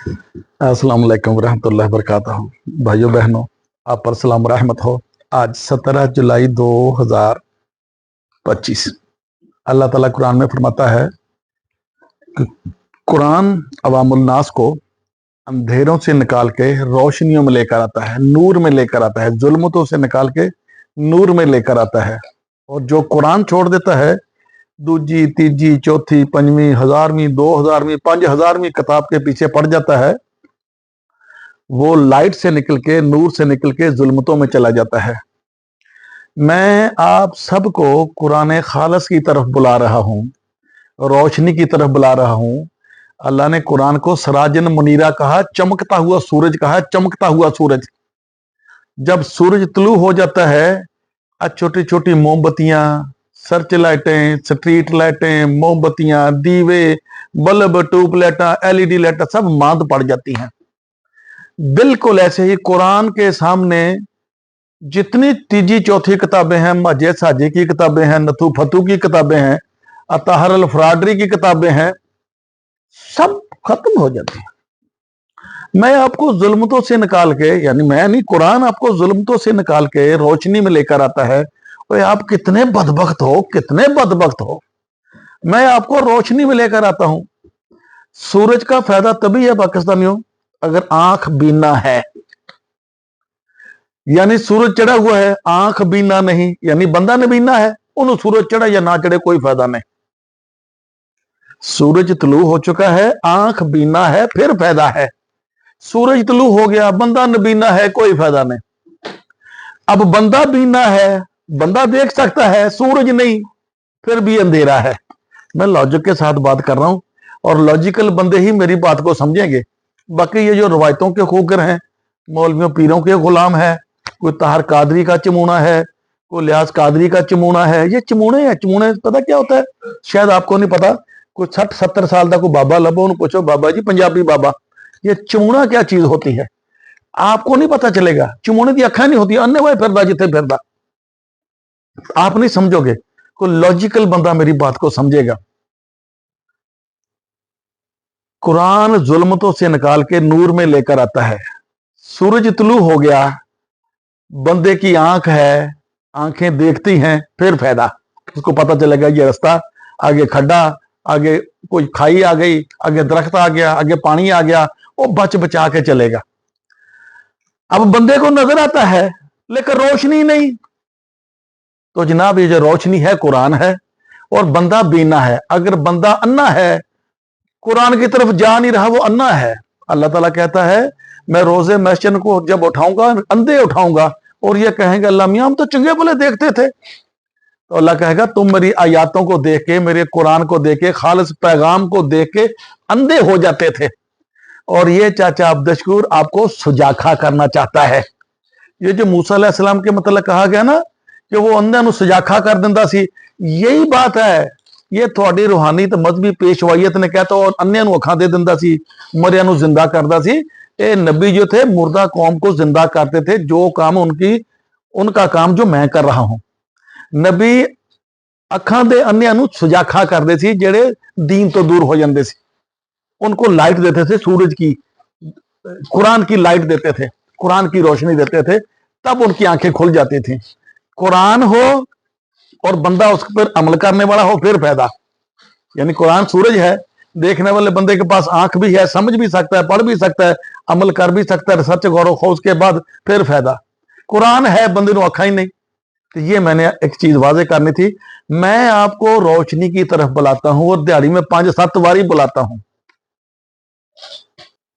अस्सलाम वालेकुम रहमतुल्लाहि व बरकातहू। भाइयों बहनों, आप पर सलाम रहमत हो। आज 17 जुलाई 2025। अल्लाह ताला कुरान में फरमाता है कि कुरान अवामुल नास को अंधेरों से निकाल के रोशनियों में लेकर आता है, नूर में लेकर आता है, जुल्मतों से निकाल के नूर में लेकर आता है। और जो कुरान छोड़ देता है, दूजी तीजी चौथी पंजवीं हजारवीं 2000वीं 5000वीं किताब के पीछे पड़ जाता है, वो लाइट से निकल के, नूर से निकल के जुल्मतों में चला जाता है। मैं आप सबको कुरान खालस की तरफ बुला रहा हूँ, रोशनी की तरफ बुला रहा हूँ। अल्लाह ने कुरान को सराजन मुनीरा कहा, चमकता हुआ सूरज कहा, चमकता हुआ सूरज। जब सूरज तुलू हो जाता है, छोटी छोटी मोमबत्तियां, सर्च लाइटें, स्ट्रीट लाइटें, मोमबत्तियां, दीवे, बल्ब, ट्यूबलाइटा, एलईडी लाइट सब मांद पड़ जाती हैं। बिल्कुल ऐसे ही कुरान के सामने जितनी तीजी चौथी किताबें हैं, मजे साजे की किताबें हैं, नथु फतू की किताबें हैं, अताहर अल फराडरी की किताबें हैं, सब खत्म हो जाती हैं। मैं आपको जुल्मतों से निकाल के, यानी मैं नहीं, कुरान आपको जुल्मतों से निकाल के रोशनी में लेकर आता है। और आप कितने बदबख्त हो, कितने बदबख्त हो। मैं आपको रोशनी में लेकर आता हूं। सूरज का फायदा तभी है पाकिस्तानियों, अगर आंख बीना है। यानी सूरज चढ़ा हुआ है, आंख बीना नहीं, यानी बंदा ने बीना है, उन्हें सूरज चढ़ा या ना चढ़े कोई फायदा नहीं। सूरज तुलू हो चुका है, आंख बीना है, फिर फायदा है। सूरज तुलू हो गया, बंदा नबीना है, कोई फायदा नहीं। अब बंदा बीना है, बंदा देख सकता है, सूरज नहीं, फिर भी अंधेरा है। मैं लॉजिक के साथ बात कर रहा हूं, और लॉजिकल बंदे ही मेरी बात को समझेंगे। बाकी ये जो रवायतों के खोकर हैं, मौलवियों पीरों के गुलाम है, कोई ताहर कादरी का चमूना है, कोई लिहाज कादरी का चमूना है, ये चमूने हैं। चमूने पता क्या होता है, शायद आपको नहीं पता। कोई 60-70 साल का कोई बाबा लबो, उन्हें पूछो बाबा जी, पंजाबी बाबा, ये चमूना क्या चीज होती है, आपको नहीं पता चलेगा। चमूने की अखा नहीं होती, अन्य वाय फिरदा जिथे फिरदा, आप नहीं समझोगे। कोई लॉजिकल बंदा मेरी बात को समझेगा। कुरान जुल्मतों से निकाल के नूर में लेकर आता है। सूरज तुलू हो गया, बंदे की आंख है, आंखें देखती हैं, फिर फायदा। उसको पता चलेगा ये रास्ता, आगे खड्डा, आगे कोई खाई आ गई, आगे दरख्त आ गया, आगे पानी आ गया, वो बच बचा के चलेगा। अब बंदे को नजर आता है लेकिन रोशनी नहीं, तो जनाब ये जो रोशनी है कुरान है, और बंदा बीना है। अगर बंदा अन्ना है, कुरान की तरफ जा नहीं रहा, वो अन्ना है। अल्लाह ताला कहता है, मैं रोजे महशर को जब उठाऊंगा, अंधे उठाऊंगा, और ये कहेंगे अल्लाह मियां हम तो चंगे भले देखते थे। तो अल्लाह कहेगा तुम मेरी आयातों को देख के, मेरे कुरान को देख के, खालिस पैगाम को देख के अंधे हो जाते थे। और ये चाचा अब्दशकूर आपको सुजाखा करना चाहता है। ये जो मूसा अलैहिस्सलाम के मतलब कहा गया ना कि वो अंधे नु सुजाखा कर दिंदा सी, यही बात है। ये थोड़ी रूहानी तो मजहबी पेशवाइयत ने कहता, और अन्य नु अखां दे दिंदा सी, मरिया नु जिंदा करदा सी। ये नबी जो थे मुर्दा कौम को जिंदा करते थे। जो काम उनका काम जो मैं कर रहा हूं। नबी अखां दे अन्य नु सुजाखा करते सी, जेड़े दीन तो दूर हो जाते सी। उनको लाइट देते थे, सूरज की, कुरान की लाइट देते थे, कुरान की रोशनी देते थे, तब उनकी आंखें खुल जाती थी। कुरान हो और बंदा उस पर अमल करने वाला हो, फिर फायदा। यानी कुरान सूरज है, देखने वाले बंदे के पास आंख भी है, समझ भी सकता है, पढ़ भी सकता है, अमल कर भी सकता है, रिसर्च गौरव खोज के बाद फिर फायदा। कुरान है, बंदे को अखा ही नहीं। तो ये मैंने एक चीज वाजे करनी थी। मैं आपको रोशनी की तरफ बुलाता हूं, और दिहाड़ी में 5-7 बारी बुलाता हूं,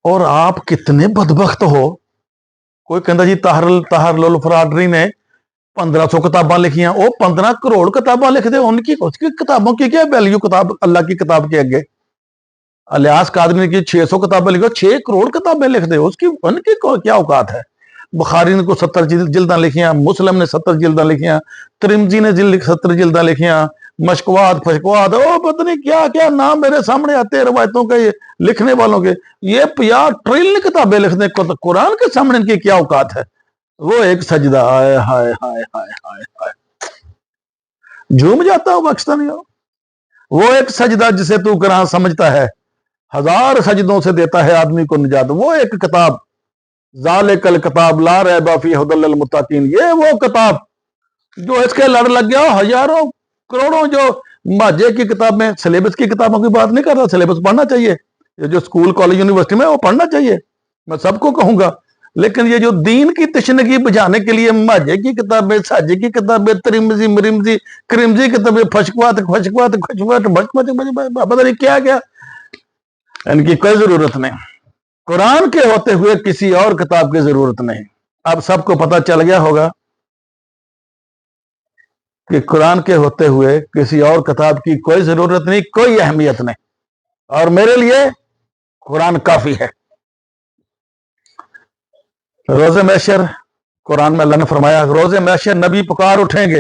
और आप कितने बदबख्त हो। कोई कहता जी ताहर फराडरी ने 1500 किताबा लिखिया, वो 15 करोड़ किताबा लिख दे, उनकी उसकी किताबों की क्या वैल्यू, किताब अल्लाह की किताब के आगे। अलियास कादरी ने की 600 किताबें लिखो, 6 करोड़ किताबें लिख दे, उसकी उनकी क्या औकात है। बुखारी ने को 70 जिल्दा लिखिया, मुस्लिम ने 70 जिल्दा लिखिया, तिरमिजी ने 70 जिल्दा लिखिया, मशकवात फशकवात, ओ पता नहीं क्या क्या नाम मेरे सामने आते हैं रवायतों के, लिखने वालों के। ये 50 ट्रिलियन किताबें लिखने को, तो कुरान के सामने इनकी क्या औकात है। वो एक सजदा, हाय हाय हाय हाय हाय हाय, झूम जाता हूं पाकिस्तानियों। वो एक सजदा जिसे तू कुरान समझता है, 1000 सजदों से देता है आदमी को निजात। वो एक किताब, ज़ालिकल किताब ला रैब फीह हुदल लिल मुत्तकीन, ये वो किताब जो इसके लड़ लग गया। हजारों करोड़ों जो माजे की किताब में, सिलेबस की किताबों की बात नहीं कर रहा, सिलेबस पढ़ना चाहिए, ये जो स्कूल कॉलेज यूनिवर्सिटी में वो पढ़ना चाहिए, मैं सबको कहूंगा। लेकिन ये जो दीन की तशनगी बुझाने के लिए माजे की किताबें, साजे की किताबें, त्रिमजी मरिमजी क्रिमजी किताबें, फशकवात खशकवात खशकवात भशकवात, पता नहीं क्या क्या, इनकी कोई जरूरत नहीं। कुरान के होते हुए किसी और किताब की जरूरत नहीं। अब सबको पता चल गया होगा कि कुरान के होते हुए किसी और किताब की कोई जरूरत नहीं, कोई अहमियत नहीं, और मेरे लिए कुरान काफी है। रोजे मैशर, कुरान में अल्लाह ने फरमाया, रोजे मैशर नबी पुकार उठेंगे।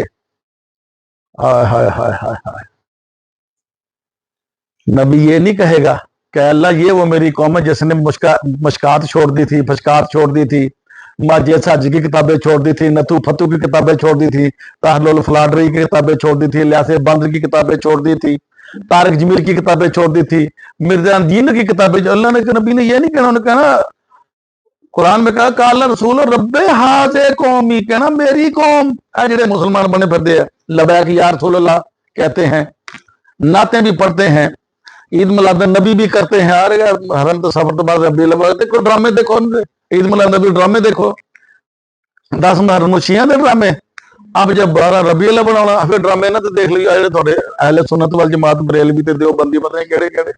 हाय हाय हाय हाय हाय, नबी ये नहीं कहेगा कि अल्लाह ये वो मेरी कौम है जिसने मुश्कात छोड़ दी थी, फशकात छोड़ दी थी, माजे साजी की किताबें छोड़ दी थी, नतू फतू की किताबें छोड़ दी थी, ताहलुल फलाडरी की किताबें छोड़ दी थी, लियासे बंद की किताबें छोड़ दी थी, तारिक जमीर की किताबें छोड़ दी थी, मिर्जा दीन की किताबें। अल्लाह ने, नबी ने ये नहीं कहना, उन्होंने कहना, कुरान में कहा काला रसूल रब्बे हाज़े कौमी, कहना मेरी कौम है जिहड़े मुसलमान बने फिरदे हैं, लबैक या रसूल अल्लाह कहते हैं, नाते भी पढ़ते हैं, ईद मिलाद नबी भी करते हैं। अरे हरम तो सफर तो बाद रबी अव्वल देखो, ड्रामे देखो, ईद मिलाद नबी ड्रामे देखो, 10 मुहर्रम शिया दे ड्रामे। अब जब 12 रबी अव्वल बनाना फिर ड्रामे ना, तो देख लियो जेहड़े थोड़े अहले सुन्नत वल जमात बरेलवी ते देवबंदी पता नहीं केड़े केड़े।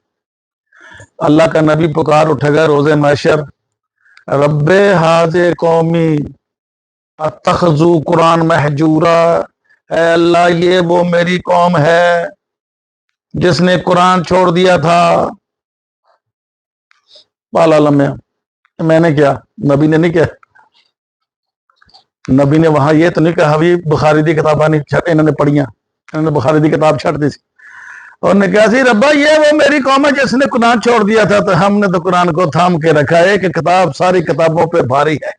अल्लाह का नबी पुकार उठेगा रोजे महशर, रब्बे हाज़े कौमी अत्तखज़ू कुरान महजूरा, अल्लाह ये वो मेरी कौम है जिसने कुरान छोड़ दिया था। पाला में मैंने क्या, नबी ने नहीं किया, नबी ने वहां ये तो नहीं कहा भी बुखारी दी किताबा नहीं इन्होंने पढ़िया, इन्होंने बुखारी दी किताब छड़ दी। उन्होंने कहा सी रब्बा ये वो मेरी कौम है जिसने कुरान छोड़ दिया था, तो हमने तो कुरान को थाम के रखा है कि किताब सारी किताबों पे भारी है,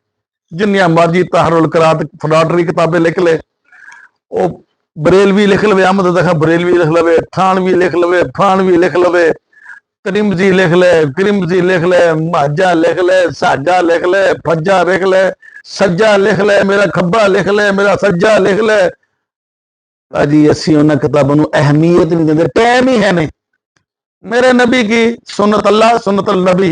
जिन्निया मर्जी तहरुल करात फराडरी किताबें लिख ले, वो बरेलवी लिख लवे, अहमद देखा बरेलवी लिख लवे, थानवी लिख लवे, फानवी लिख लवे, क्रिमजी लिख ले, क्रिमजी लिख ले, माजा लिख ले, साजा लिख ले, फज्जा लिख ले, सज्जा लिख ले, मेरा खब्बा लिख ले, मेरा सज्जा लिख ले। अजी असी उन्होंने किताबों को अहमियत नहीं देते, टाइम ही है नहीं। मेरे नबी की सुन्नत अल्लाह सुन्नत नबी,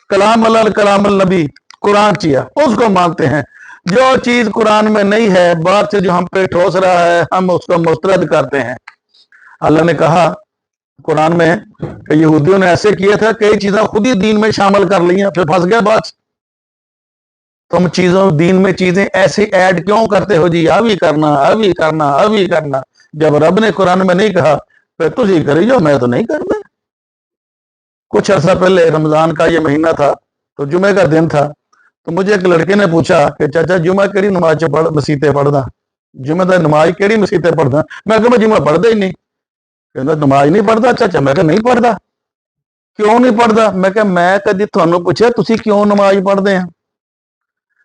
कलाम अल्लाह कलाम नबी कुरान चिया, उसको मानते हैं। जो चीज कुरान में नहीं है, बात से जो हम पे ठोस रहा है, हम उसको मुस्तरद करते हैं। अल्लाह ने कहा कुरान में कि यहूदियों ने ऐसे किया था, कई चीजें खुद ही दीन में शामिल कर ली हैं, फिर फंस गया बात। तुम चीजों दीन में चीजें ऐसे ऐड क्यों करते हो जी, अभी करना अभी करना अभी करना, जब रब ने कुरान में नहीं कहा फिर तुझ ही करी जो, मैं तो नहीं करना। कुछ अर्सा पहले रमजान का ये महीना था, तो जुमे का दिन था, तो मुझे एक लड़के ने पूछा कि चाचा जुमा केड़ी नमाज पढ़ मसीते पढ़दा, जुमे का नमाज केड़ी मसीते पढ़दा। मैं कहा मैं जुमा पढ़दा ही नहीं। कहना नमाज नहीं पढ़दा चाचा, मैं कहा नहीं पढ़दा। क्यों नहीं पढ़दा? मैं कहा मैं कदी तुहानू पूछा तुसी क्यों नमाज पढ़दे हैं,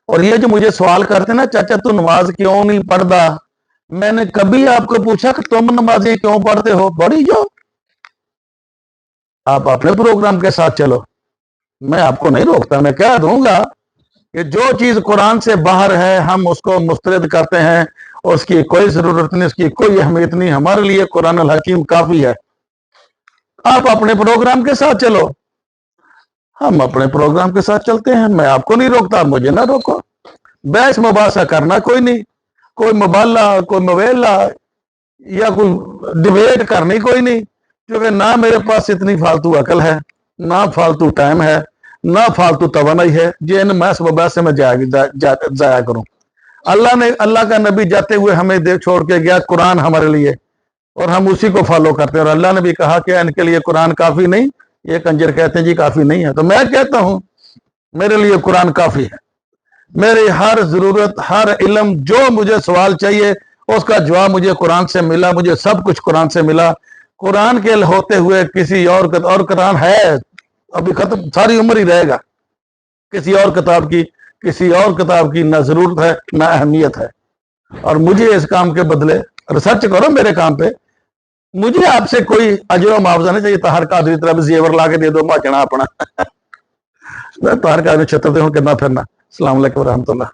और ये जो मुझे सवाल करते ना चाचा तू नमाज क्यों नहीं पढ़दा, मैंने कभी आपको पूछा कि तुम नमाजें क्यों पढ़ते हो? पढ़ी जो, आप अपने प्रोग्राम के साथ चलो, मैं आपको नहीं रोकता। मैं कह दूंगा कि जो चीज कुरान से बाहर है हम उसको मुस्तरद करते हैं, और उसकी कोई जरूरत नहीं, उसकी कोई अहमियत नहीं। हमारे लिए कुरान अल हकीम काफी है। आप अपने प्रोग्राम के साथ चलो, हम अपने प्रोग्राम के साथ चलते हैं। मैं आपको नहीं रोकता, मुझे ना रोको। बहस मुबासा करना कोई नहीं, कोई मुबाला कोई मवेला या कोई डिबेट करनी कोई नहीं, क्योंकि ना मेरे पास इतनी फालतू अकल है, ना फालतू टाइम है, ना फालतू तवानाई है जिन महस मुबासे में जाया करूं। अल्लाह का नबी जाते हुए हमें देख छोड़ के गया कुरान हमारे लिए, और हम उसी को फॉलो करते हैं। और अल्लाह ने भी कहा कि इनके लिए कुरान काफी नहीं, ये कंजर कहते हैं जी काफी नहीं है। तो मैं कहता हूं मेरे लिए कुरान काफी है। मेरी हर जरूरत, हर इल्म, जो मुझे सवाल चाहिए उसका जवाब मुझे कुरान से मिला, मुझे सब कुछ कुरान से मिला। कुरान के होते हुए किसी और कुरान है अभी खत्म, सारी उम्र ही रहेगा। किसी और किताब की ना जरूरत है ना अहमियत है। और मुझे इस काम के बदले रिसर्च करो मेरे काम पे, मुझे आपसे कोई अजर मुआवजा नहीं चाहिए। ताहर कादरी तरह जेवर ला के दे दो माचना अपना। ताहर कादरी छत्र ते हुण कितना फिरना। अस्सलाम वालेकुम रहमतुल्लाह।